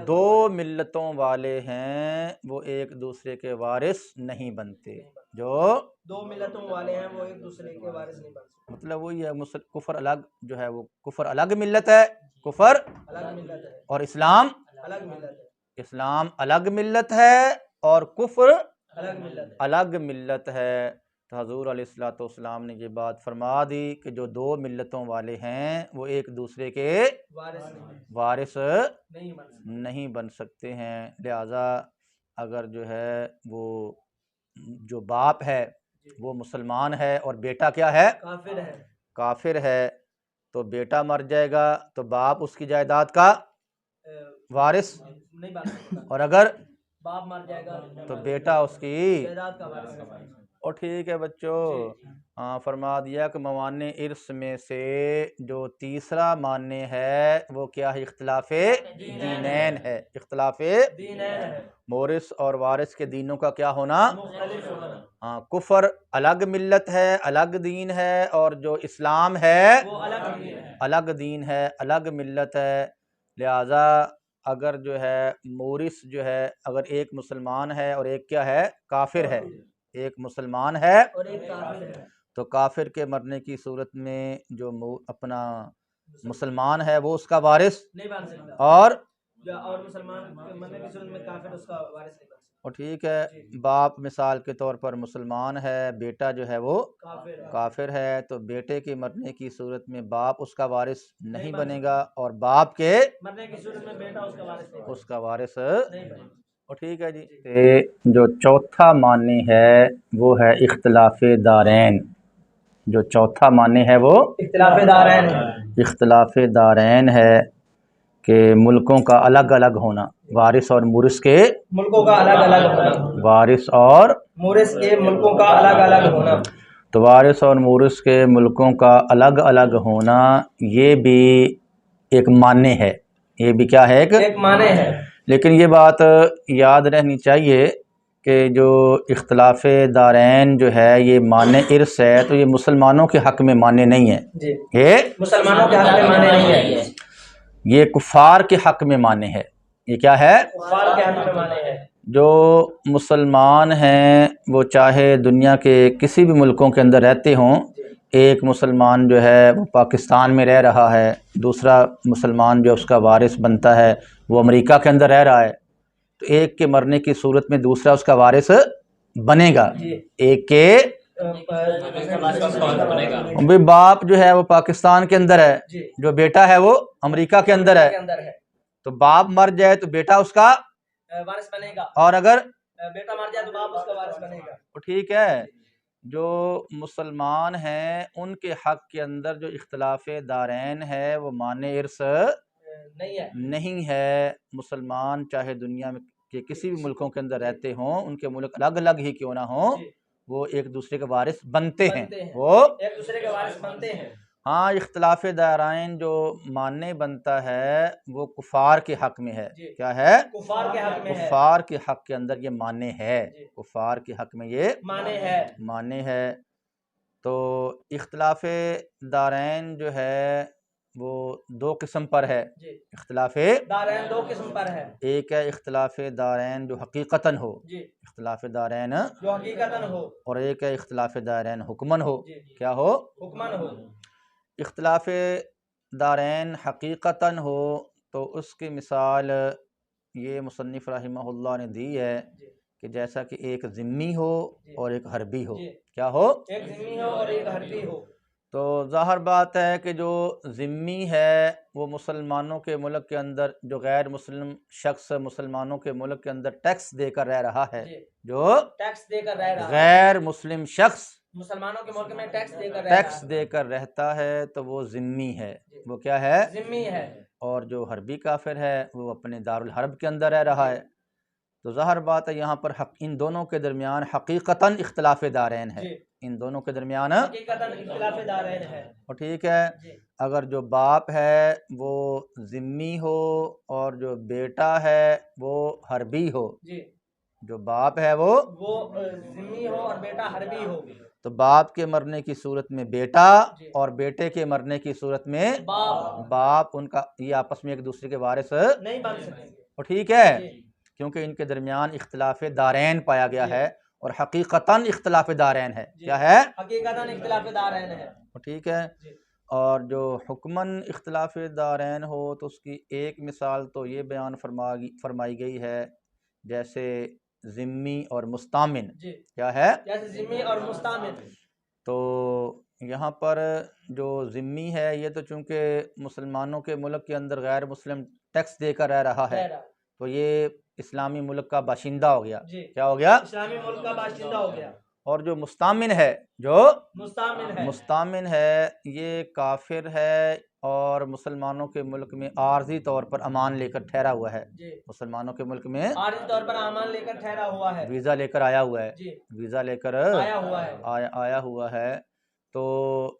دو ملتوں والے ہیں وہ ایک دوسرے کے وارث نہیں بنتے، جو دو ملتوں والے ہیں وہ ایک دوسرے کے وارث نہیں بن سکتے۔ مطلب وہی ہے، کفر الگ جو ہے وہ کفر الگ ملت ہے، کفر الگ ملت ہے، اور اسلام الگ ملت ہے، اسلام الگ ملت ہے اور کفر الگ ملت ہے۔ الگ ملت ہے۔ تو حضور علیہ الصلوۃ والسلام نے یہ بات فرما دی کہ جو دو ملتوں والے ہیں وہ ایک دوسرے کے وارث نہیں بن سکتے ہیں، لہذا اگر جو ہے وہ جو باپ ہے وہ مسلمان ہے اور بیٹا کیا ہے کافر ہے، تو بیٹا مر جائے گا تو باپ اس کی جائیداد کا وارث نہیں بن سکتا، اور اگر باپ مر جائے گا تو بیٹا اس کی جائیداد کا وارث نہیں بن سکتا۔ اور ٹھیک ہے بچوں، فرما دیا کہ موانع ارث میں سے جو تیسرا مانع ہے وہ کیا ہے؟ اختلاف دینین ہے، اختلاف مورث اور وارث کے دینوں کا کیا ہونا؟ مختلف ہونا، کفر الگ ملت ہے، الگ دین ہے، اور جو اسلام ہے وہ الگ دین ہے، الگ دین ہے، الگ ملت ہے، لہذا اگر جو ہے مورث جو ہے اگر ایک مسلمان ہے اور ایک کیا ہے کافر ہے، ایک مسلمان ہے اور ایک کافر ہے، تو کافر کے مرنے کی صورت میں جو اپنا مسلمان ہے وہ اس کا وارث نہیں بن سکتا، اور مسلمان کے مرنے کی صورت میں کافر اس کا وارث نہیں بن سکتا۔ اور ٹھیک ہے، باپ مثال کے طور پر مسلمان ہے، بیٹا جو ہے وہ کافر ہے، تو بیٹے کے مرنے کی صورت میں باپ اس کا وارث نہیں بنے گا اور باپ کے مرنے کی صورت میں بیٹا اس کا وارث نہیں اس کا وارث بنے گا۔ اور ٹھیک ہے جی، جو چوتھا معنی ہے وہ ہے اختلاف دارین، جو چوتھا معنی ہے وہ اختلاف دارین ہے، اختلاف دارین ہے کہ ملکوں کا الگ الگ ہونا، وارث اور مورث کے ملکوں کا الگ الگ ہونا، وارث اور مورث کے ملکوں کا الگ الگ ہونا، تو وارث اور مورث کے ملکوں کا الگ الگ ہونا یہ بھی ایک معنی ہے، یہ بھی کیا ہے؟ ایک معنی ہے، لیکن یہ بات یاد رہنی چاہیے کہ جو اختلاف دارین جو ہے یہ معنی ارث ہے، تو یہ مسلمانوں کے حق میں معنی نہیں ہے، یہ مسلمانوں کے حق میں معنی نہیں ہے، یہ کفار کے حق میں معنی ہے۔ یہ کیا ہے؟ کفار کے حق میں معنی ہے۔ جو مسلمان ہیں وہ چاہے دنیا کے کسی بھی ملکوں کے اندر رہتے ہوں، ایک مسلمان جو ہے وہ پاکستان میں رہ رہا ہے، دوسرا مسلمان جو اس کا وارث بنتا ہے وہ امریکہ کے اندر رہ رہا ہے، تو ایک کے مرنے کی صورت میں دوسرا اس کا وارث بنے گا، ایک کے باپ جو ہے وہ پاکستان کے اندر ہے، جو بیٹا ہے وہ امریکہ کے اندر ہے، تو باپ مر جائے تو بیٹا اس کا وارث بنے گا، اور اگر بیٹا مر جائے تو باپ اس کا وارث بنے گا۔ ٹھیک ہے، جو مسلمان ہیں ان کے حق کے اندر جو اختلاف دارین ہے وہ معنی ارث نہیں ہے۔ مسلمان چاہے دنیا میں کے کسی بھی ملکوں کے اندر رہتے ہوں، ان کے ملک الگ الگ ہی کیوں نہ ہوں، وہ ایک دوسرے کے وارث بنتے ہیں، وہ ایک دوسرے کے وارث بنتے ہیں۔ ہاں، اختلاف دارین جو ماننے بنتا ہے وہ کفار کے حق میں ہے، کیا ہے؟ کفار کے حق میں ہے، کفار کے حق کے اندر یہ معنی ہے، کفار کے حق میں یہ معنی ہے۔ تو اختلاف دارین جو ہے وہ دو قسم پر ہے. جی اختلاف دارین دو قسم پر ہے. ایک ہے اختلاف دارین جو حقیقتاً ہو، جی اختلاف دارین، جو حقیقتاً ہو. اور ایک ہے اختلاف دارین حکمن ہو. جی کیا ہو؟ حکمن ہو. اختلاف دارین حقیقتاً ہو تو اس کی مثال یہ مصنف رحمہ اللہ نے دی ہے جی کہ جیسا کہ ایک ذمی ہو اور ایک حربی ہو. جی کیا ہو؟ ایک ذمی ہو اور ایک حربی ہو. تو ظاہر بات ہے کہ جو ذمی ہے وہ مسلمانوں کے ملک کے اندر، جو غیر مسلم شخص مسلمانوں کے ملک کے اندر ٹیکس دے کر رہ رہا ہے، جی جو ٹیکس دے کر رہ رہا ہے. غیر مسلم شخص مسلمانوں کے ملک میں ٹیکس دے کر رہ رہا ٹیکس ہے. دے کر رہتا ہے تو وہ ذمی ہے. جی وہ کیا ہے؟ ذمی ہے. اور جو حربی کافر ہے وہ اپنے دارالحرب کے اندر رہ رہا ہے. تو ظاہر بات ہے یہاں پر ان دونوں کے درمیان حقیقتاً اختلاف دارین ہے. جی ان دونوں کے درمیان حقیقتاً اختلاف دارین ہے. اور ٹھیک ہے، جی اگر جو باپ ہے وہ ذمی ہو اور جو بیٹا ہے وہ حربی ہو، جی جو باپ ہے وہ ذمی ہو اور بیٹا حربی ہو، تو باپ کے مرنے کی صورت میں بیٹا جی اور بیٹے کے مرنے کی صورت میں باپ، ان کا یہ آپس میں ایک دوسرے کے وارث نہیں بن سکیں گے. اور ٹھیک ہے، جی کیونکہ ان کے درمیان اختلاف دارین پایا گیا جی ہے اور حقیقتاً اختلاف دارین ہے. جی کیا ہے؟ حقیقتاً اختلاف دارین ہے. اور ٹھیک ہے، جی اور جو حکمن اختلاف دارین ہو تو اس کی ایک مثال تو یہ بیان فرمائی گئی ہے جیسے ذمی اور مستامن. جی کیا ہے؟ جیسے ذمی اور مستامن. تو یہاں پر جو ذمی ہے یہ تو چونکہ مسلمانوں کے ملک کے اندر غیر مسلم ٹیکس دے کر رہ رہا ہے تو یہ اسلامی ملک کا باشندہ ہو گیا. جی کیا ہو گیا؟ اسلامی ملک کا باشندہ ہو گیا. اور جو مستامن ہے، جو مستامن ہے یہ کافر ہے اور مسلمانوں کے ملک میں عارضی طور پر امان لے کر ٹھہرا ہوا ہے. جی مسلمانوں کے ملک میں عارضی طور پر امان لے کر ٹھہرا ہوا ہے. ویزا لے کر آیا ہوا ہے. جی ویزا لے کر آیا ہوا ہے. آیا ہوا ہے. تو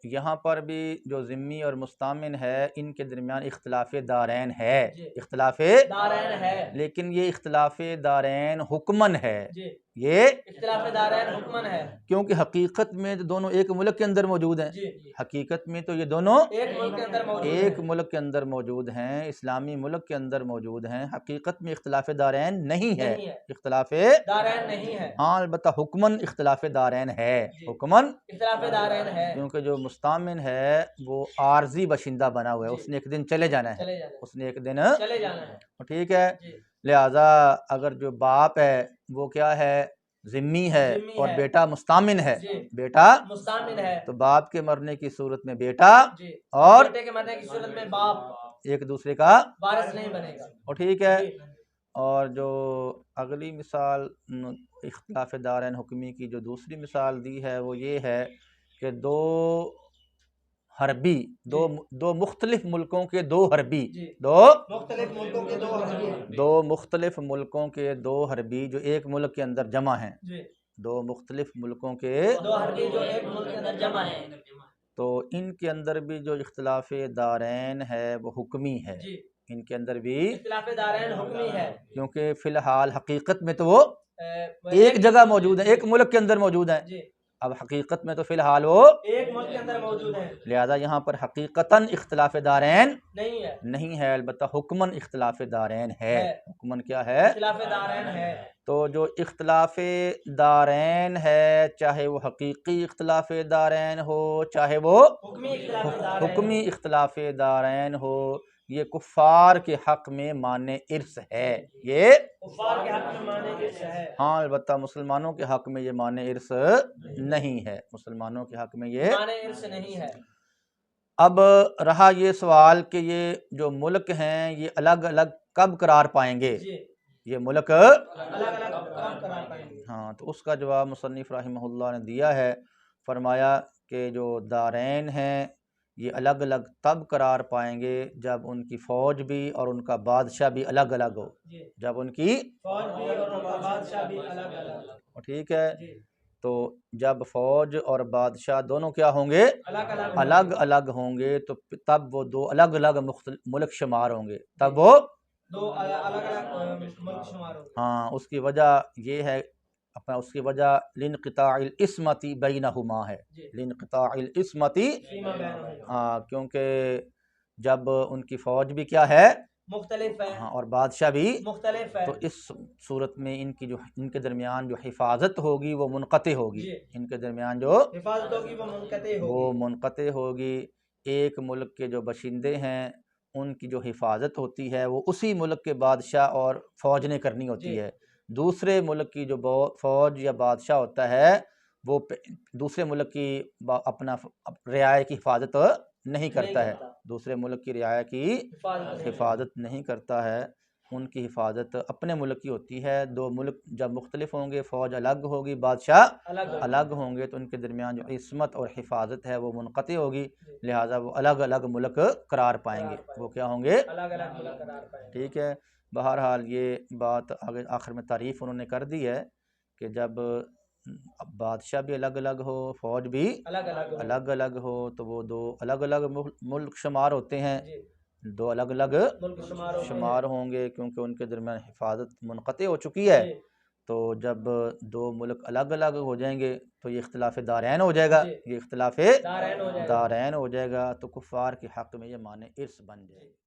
یہاں پر بھی جو ذمی اور مستامن ہے ان کے درمیان اختلاف دارین ہے. جی اختلاف دارین ہے. لیکن یہ اختلاف دارین حکمن ہے. جی یہ اختلاف دارین حکمن ہے. کیونکہ حقیقت میں تو دونوں ایک ملک کے اندر موجود ہیں. جی حقیقت میں تو یہ دونوں ایک ملک کے اندر موجود ایک ہیں. ملک کے اندر موجود ہیں، اسلامی ملک کے اندر موجود ہیں. حقیقت میں اختلاف دارین نہیں ہے. اختلاف دارین نہیں ہے. ہاں البتہ حکمن اختلاف دارین ہے. جی حکمن اختلاف دارین ہے. کیونکہ جو مستامن ہے وہ عارضی باشندہ بنا ہوا ہے. اس نے ایک دن چلے جانا ہے. اس نے ایک دن چلے جانا ہے. ٹھیک ہے، جی لہذا اگر جو باپ ہے وہ کیا ہے؟ ذمی ہے اور بیٹا مستامن ہے. جی بیٹا مستامن ہے. تو باپ کے مرنے کی صورت میں بیٹا جی اور بیٹے کے مرنے کی صورت میں باپ ایک دوسرے کا وارث نہیں بنے گا. اور ٹھیک ہے، جی اور جو اگلی مثال اختلاف دارین حکمی کی جو دوسری مثال دی ہے وہ یہ ہے کہ دو حربی، دو مختلف ملکوں کے دو حربی، جی دو مختلف ملکوں کے دو حربی. دو مختلف ملکوں کے دو حربی جو ایک ملک کے اندر جمع ہیں. جی دو مختلف ملکوں کے دو حربی جو ایک ملک کے اندر جمع ہیں. تو ان کے اندر بھی جو اختلاف دارین ہے وہ حکمی ہے. جی ان کے اندر بھی اختلاف دارین حکمی ہے. کیونکہ فی الحال حقیقت میں تو وہ ایک جگہ موجود ہیں، ایک ملک کے اندر موجود ہیں. جی اب حقیقت میں تو فی الحال وہ ایک ملک کے اندر موجود ہیں. لہذا یہاں پر حقیقتاً اختلاف دارین نہیں ہے، البتہ حکمن اختلاف دارین ہے. حکمن کیا ہے؟ اختلاف دارین ہے. تو جو اختلاف دارین ہے چاہے وہ حقیقی اختلاف دارین ہو چاہے وہ حکمی اختلاف دارین ہو، یہ کفار کے حق میں مانع ارث ہے. یہ کفار کے حق میں مانع ارث ہے. ہاں البتہ مسلمانوں کے حق میں یہ مانع ارث نہیں ہے. مسلمانوں کے حق میں یہ مانع ارث نہیں ہے. اب رہا یہ سوال کہ یہ جو ملک ہیں یہ الگ الگ کب قرار پائیں گے؟ یہ ملک الگ الگ کب قرار پائیں گے؟ ہاں تو اس کا جواب مصنف رحمہ اللہ نے دیا ہے. فرمایا کہ جو دارین ہیں یہ الگ الگ تب قرار پائیں گے جب ان کی فوج بھی اور ان کا بادشاہ بھی الگ الگ ہو. جب ان کی فوج بھی اور ان کا بادشاہ بھی الگ الگ. ٹھیک ہے، تو جب فوج اور بادشاہ دونوں کیا ہوں گے؟ الگ الگ ہوں گے تو تب وہ دو الگ الگ ملک شمار ہوں گے. تب وہ دو الگ الگ ملک شمار ہوں گے. ہاں اس کی وجہ یہ ہے، اس کی وجہ لانقطاع العصمت بینہما ہے. لانقطاع العصمت، کیونکہ جب ان کی فوج بھی کیا ہے مختلف ہے، ہاں اور بادشاہ بھی مختلف ہے، تو اس صورت میں ان کے درمیان جو حفاظت ہوگی وہ منقطع ہوگی، ان کے درمیان جو حفاظت ہوگی وہ منقطع ہوگی، وہ منقطع ہوگی۔ ایک ملک کے جو باشندے ہیں ان کی جو حفاظت ہوتی ہے وہ اسی ملک کے بادشاہ اور فوج نے کرنی ہوتی ہے، دوسرے ملک کی جو فوج یا بادشاہ ہوتا ہے وہ دوسرے ملک کی اپنا رعایا کی حفاظت نہیں کرتا ہے، دوسرے ملک کی رعایا کی حفاظت نہیں کرتا ہے، ان کی حفاظت اپنے ملک کی ہوتی ہے۔ دو ملک جب مختلف ہوں گے، فوج الگ ہوگی، بادشاہ الگ ہوں گے، تو ان کے درمیان جو عصمت اور حفاظت ہے وہ منقطع ہوگی، لہٰذا وہ الگ الگ ملک قرار پائیں گے، وہ کیا ہوں گے الگ الگ ملک قرار پائیں گے۔ ٹھیک ہے۔ بہرحال یہ بات آخر میں تعریف انہوں نے کر دی ہے کہ جب بادشاہ بھی الگ الگ ہو، فوج بھی الگ الگ ہو، تو وہ دو الگ الگ ملک شمار ہوتے ہیں، دو الگ الگ شمار ہوں گے، کیونکہ ان کے درمیان حفاظت منقطع ہو چکی ہے۔ تو جب دو ملک الگ الگ ہو جائیں گے تو یہ اختلاف دارین ہو جائے گا، یہ اختلاف دارین ہو جائے گا، تو کفار کے حق میں یہ معنی ارث بن جائے گا۔